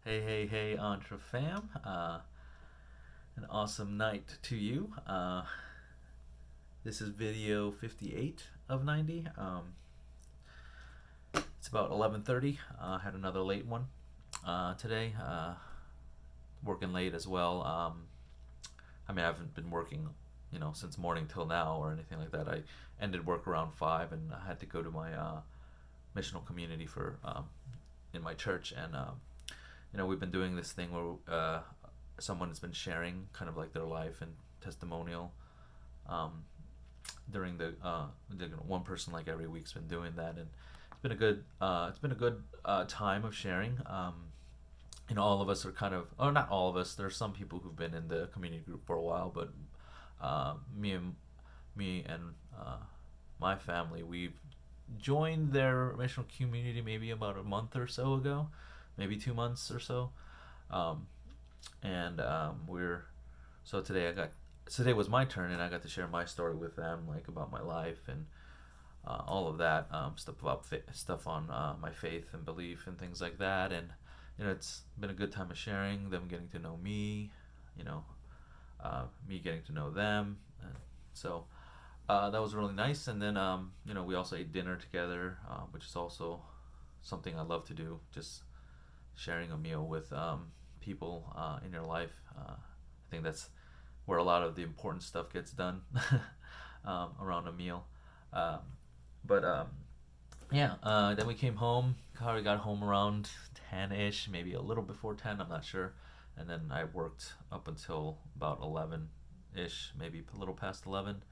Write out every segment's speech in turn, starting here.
Hey, Entre fam. An awesome night to you. This is video 58 of 90. It's about 11:30. Had another late one today. Working late as well. I haven't been working, since morning till now or anything like that. I ended work around 5 and I had to go to my missional community for in my church, and we've been doing this thing where someone has been sharing kind of like their life and testimonial during the one person like every week's been doing that, and it's been a good time of sharing. All of us are kind of, or not all of us. There's some people who've been in the community group for a while, but me and my family, we've joined their missional community maybe about a month or so ago, maybe 2 months or so. And we're so today was my turn, and I got to share my story with them, like about my life and all of that, stuff on my faith and belief and things like that. And it's been a good time of sharing, them getting to know me, me getting to know them. And so that was really nice. And then we also ate dinner together, which is also something I love to do, just sharing a meal with people in your life. I think that's where a lot of the important stuff gets done, around a meal. But then we came home. Probably got home around 10-ish, maybe a little before 10, I'm not sure. And then I worked up until about 11-ish, maybe a little past 11,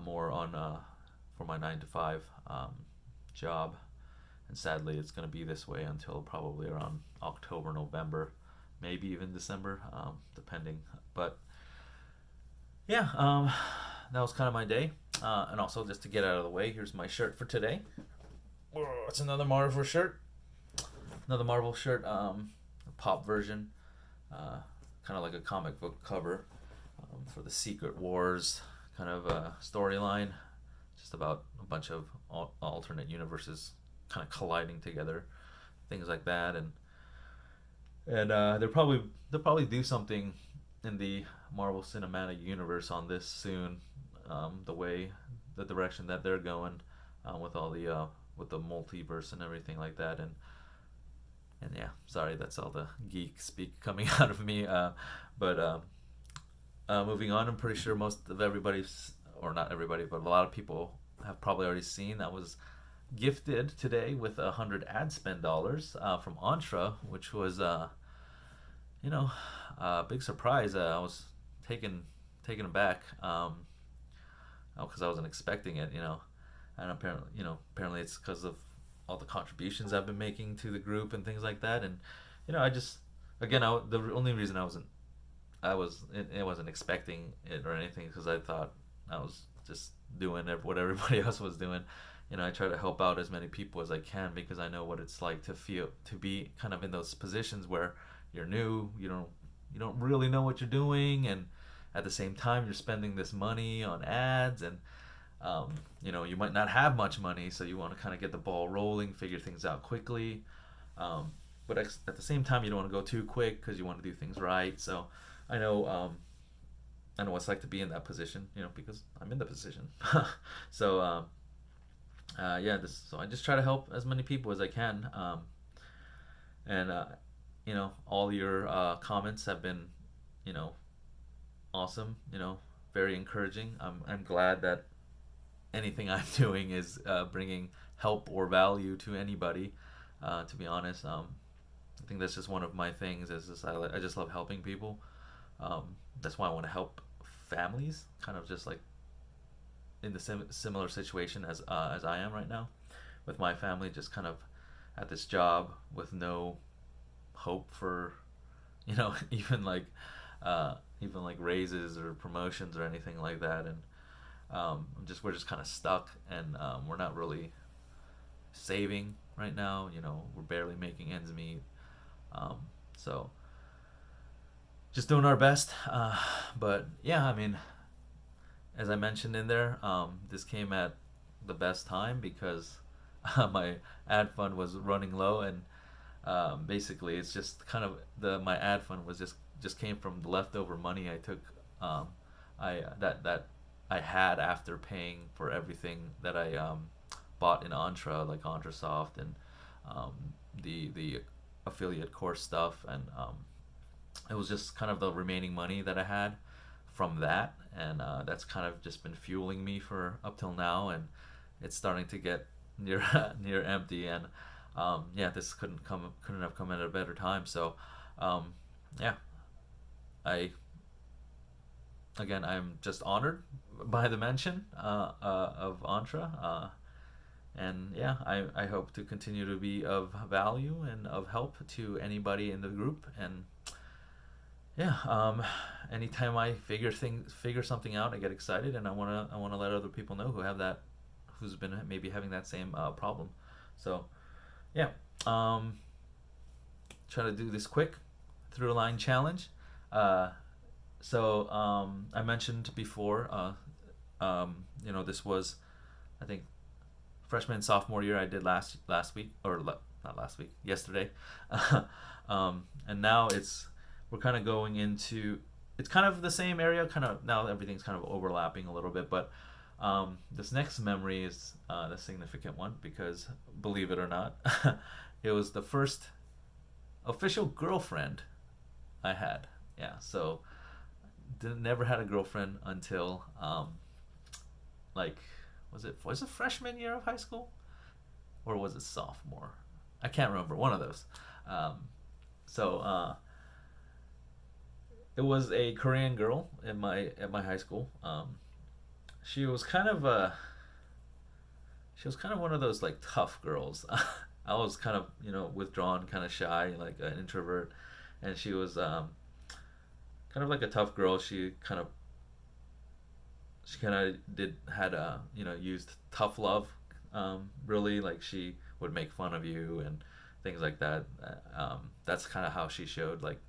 more on for my 9 to 5 job. And sadly, it's going to be this way until probably around October, November, maybe even December, depending. But yeah, that was kind of my day. And also, just to get out of the way, here's my shirt for today. It's another Marvel shirt. Another Marvel shirt, a pop version, kind of like a comic book cover, for the Secret Wars kind of storyline, just about a bunch of alternate universes kind of colliding together, things like that. And they'll probably do something in the Marvel Cinematic Universe on this soon, the direction that they're going, with all the with the multiverse and everything like that. And yeah, sorry, that's all the geek speak coming out of me. But moving on, I'm pretty sure most of everybody's, or not everybody, but a lot of people have probably already seen I was gifted today with $100 ad spend dollars from Entra, which was a big surprise. I was taken aback, because I wasn't expecting it, and apparently it's because of all the contributions I've been making to the group and things like that. And I just, again, the only reason I wasn't expecting it or anything, because I thought I was just doing what everybody else was doing. I try to help out as many people as I can, because I know what it's like to be kind of in those positions where you're new, you don't really know what you're doing, and at the same time you're spending this money on ads, and you might not have much money, so you want to kind of get the ball rolling, figure things out quickly, but at the same time you don't want to go too quick, because you want to do things right. So I know what it's like to be in that position, because I'm in the position. So so I just try to help as many people as I can, and all your comments have been, awesome, very encouraging. I'm glad that anything I'm doing is bringing help or value to anybody. To be honest, I think that's just one of my things. Is just I just love helping people. That's why I want to help families, kind of just like in the similar situation as I am right now, with my family, just kind of at this job with no hope for, even like raises or promotions or anything like that. And we're just kind of stuck, and we're not really saving right now. We're barely making ends meet. So just doing our best. But yeah, as I mentioned in there, this came at the best time, because my ad fund was running low, and Basically, it's just kind of my ad fund was just came from the leftover money I took, um, that I had after paying for everything that I bought in Entra, like EntreSoft and um, the affiliate course stuff, and it was just kind of the remaining money that I had from that, and that's kind of just been fueling me for up till now, and it's starting to get near near empty, and yeah, this couldn't have come at a better time. So um, yeah, I again I'm just honored by the mention of Entra. And yeah, I hope to continue to be of value and of help to anybody in the group. And yeah, anytime I figure something out, I get excited, and I wanna let other people know who's been maybe having that same problem. So yeah, um, try to do this quick through line challenge. Uh, I mentioned before, this was, I think, freshman and sophomore year. I did last week, or not last week, yesterday. And now we're kind of going into, it's kind of the same area, kind of now everything's kind of overlapping a little bit, but this next memory is the significant one because, believe it or not, it was the first official girlfriend I had. Yeah, so never had a girlfriend until like, was it freshman year of high school, or was it sophomore? I can't remember. One of those. Um, so it was a Korean girl at my high school. She was kind of one of those like tough girls. I was kind of withdrawn, kind of shy, like an introvert, and she was kind of like a tough girl. She kind of did had used tough love, really, like she would make fun of you and things like that. That's kind of how she showed, like,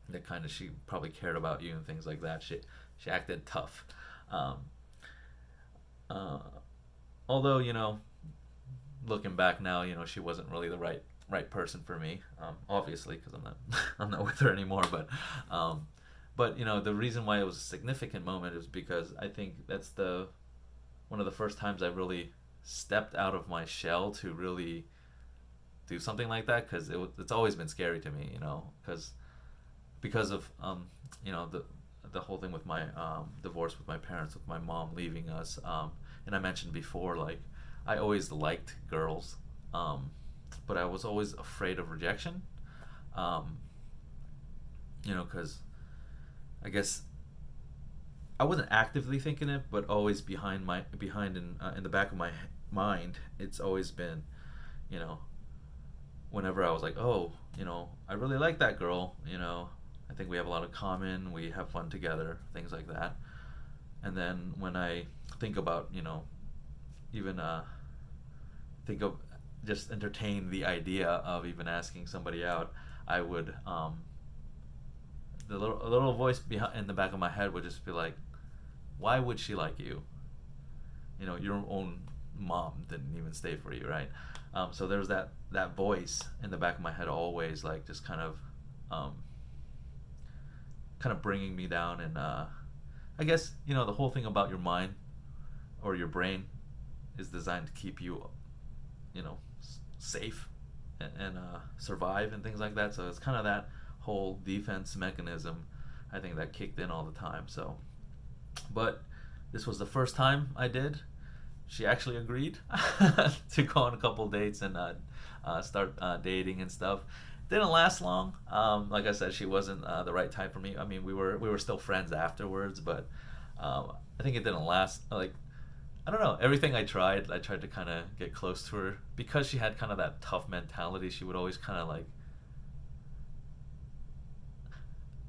that kind of she probably cared about you and things like that. She acted tough. um, uh, Although, looking back now, she wasn't really the right person for me, obviously, because I'm not I'm not with her anymore. But the reason why it was a significant moment is because I think that's the one of the first times I really stepped out of my shell to really do something like that, because it's always been scary to me, because of the whole thing with my divorce with my parents, with my mom leaving us, and I mentioned before, like, I always liked girls, but I was always afraid of rejection, because I guess I wasn't actively thinking it, but always behind in the back of my mind, it's always been, you know, whenever I was like, oh, I really like that girl, I think we have a lot of common, we have fun together, things like that. And then when I think about, even think of just entertain the idea of even asking somebody out, I would, the little voice behind in the back of my head would just be like, why would she like you? Your own mom didn't even stay for you, right? So there's that voice in the back of my head always, like, just kind of bringing me down. And I guess the whole thing about your mind or your brain is designed to keep you safe and survive and things like that. So it's kind of that whole defense mechanism, I think, that kicked in all the time. So, but this was the first time I did. She actually agreed to go on a couple dates and start dating and stuff. Didn't last long. Like I said, she wasn't the right type for me. I mean, we were still friends afterwards, but I think it didn't last. Like, I don't know. Everything I tried to kind of get close to her, because she had kind of that tough mentality. She would always kind of, like,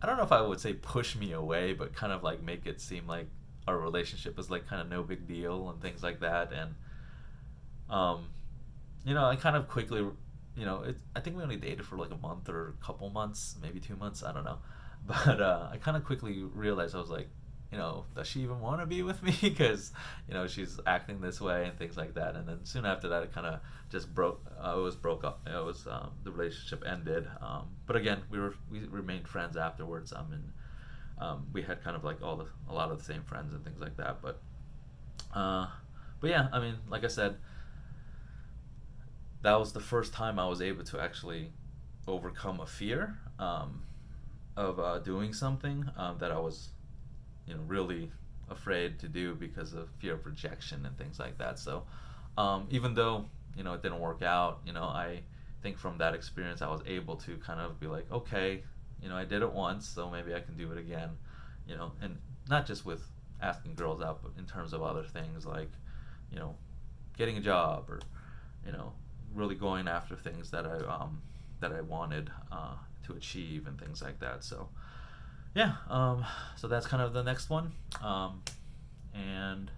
I don't know if I would say push me away, but kind of like make it seem like our relationship is like kind of no big deal and things like that. And I kind of quickly, I think we only dated for like a month or a couple months, maybe 2 months, I don't know. But I kind of quickly realized, I was like, does she even want to be with me? Because she's acting this way and things like that. And then soon after that, it kind of just broke. It was broke up. It was the relationship ended. But again, we remained friends afterwards. And we had kind of like a lot of the same friends and things like that. But yeah, I mean, like I said, that was the first time I was able to actually overcome a fear of doing something that I was, really afraid to do because of fear of rejection and things like that. So even though it didn't work out, I think from that experience I was able to kind of be like, okay, I did it once, so maybe I can do it again, and not just with asking girls out, but in terms of other things like, getting a job or, really going after things that I wanted to achieve and things like that. So yeah, so that's kind of the next one, and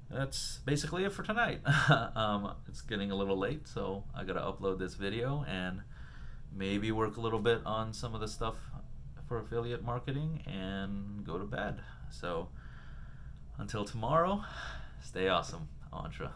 that's basically it for tonight. It's getting a little late, so I gotta upload this video and maybe work a little bit on some of the stuff for affiliate marketing and go to bed. So until tomorrow, stay awesome, Antra.